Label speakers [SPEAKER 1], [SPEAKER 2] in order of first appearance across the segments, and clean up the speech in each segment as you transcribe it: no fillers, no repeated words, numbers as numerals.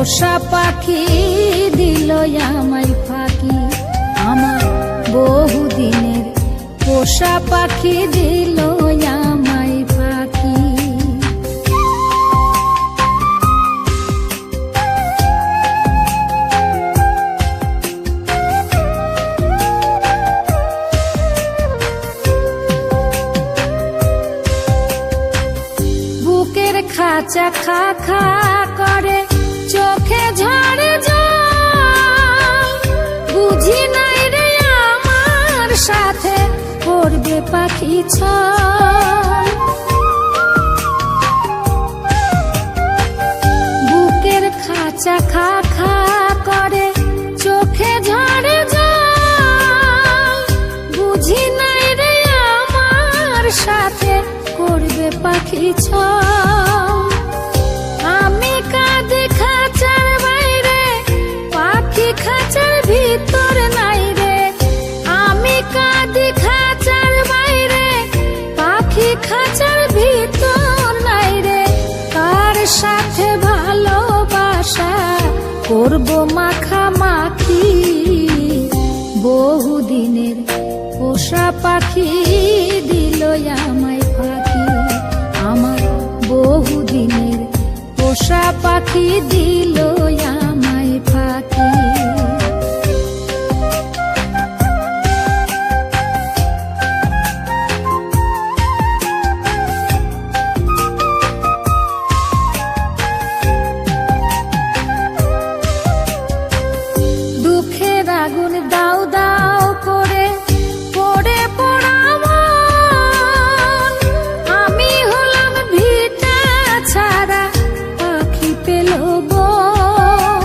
[SPEAKER 1] পোষা পাখি দিল আমায় ফাঁকি, আমার বহুদিনের পোষা পাখি দিল আমায় ফাঁকি। বুকের খাঁচা খা খা করে, চোখে ঝরে জল, বুঝি নাই রে আমার সাথে করবে পাখি ছল। বুকের খাঁচা খা খা করে, চোখে ঝরে জল, বুঝি নাই রে আমার সাথে করবে পাখি ছল। আমি কাঁদি খাঁচার বাইরে, পাখি খাঁচার ভিতর নাই রে। আমি কাঁদি খাঁচার বাইরে, পাখি খাঁচার ভিতর নাই রে। কার সাথে ভালোবাসা করব মাখামাখি, বহুদিনের পোষা পাখি দিল আমায় ফাঁকি, আমার বহুদিনের পোষা পাখি দিল আমায় ফাঁকি। দুঃখের আগুন দাও দাও করে পড়ে পড়া মন, আমি হলাম ভিটা ছাড়া পাখি পেল বন।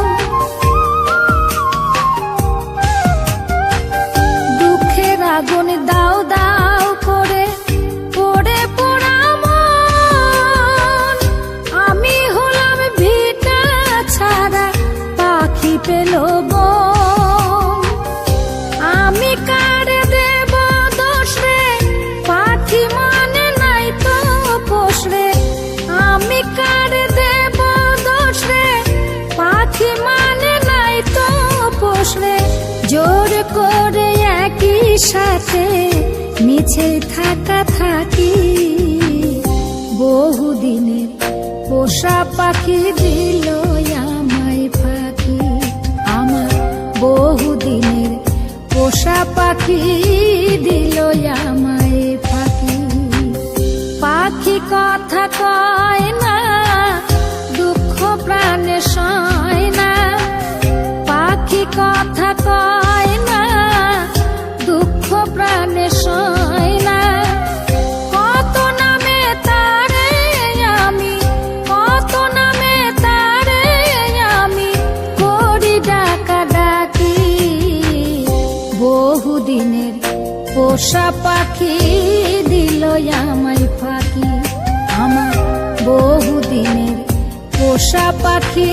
[SPEAKER 1] দুঃখের আগুন দাও দাও করে পড়ে পড়া মন, আমি হলাম ভিটা ছাড়া পাখি পেল বন। আমি কারে দেব দোষ রে, পাখি মানে নাই তো পোষ রে। আমি কারে দেব দোষ রে, পাখি মানে নাই তো পোষ রে। জোর করে একই সাথে মিছে থাকা থাকি, বহুদিনের পোষা পাখি দিল আমায় ফাঁকি, আমার বহুদিনের পোষা পাখি দিল আমায় ফাঁকি। পাখি কথা কয় না, দুঃখ প্রাণে সয় না। পাখি কথা কয় না, দুঃখ প্রাণে সয় না। কত নামে তারে আমি, কত নামে তারে আমি করি ডাকা ডাকি, বহুদিনের পোষা পাখি দিল আমায় ফাঁকি, আমার বহুদিনের পোষা পাখি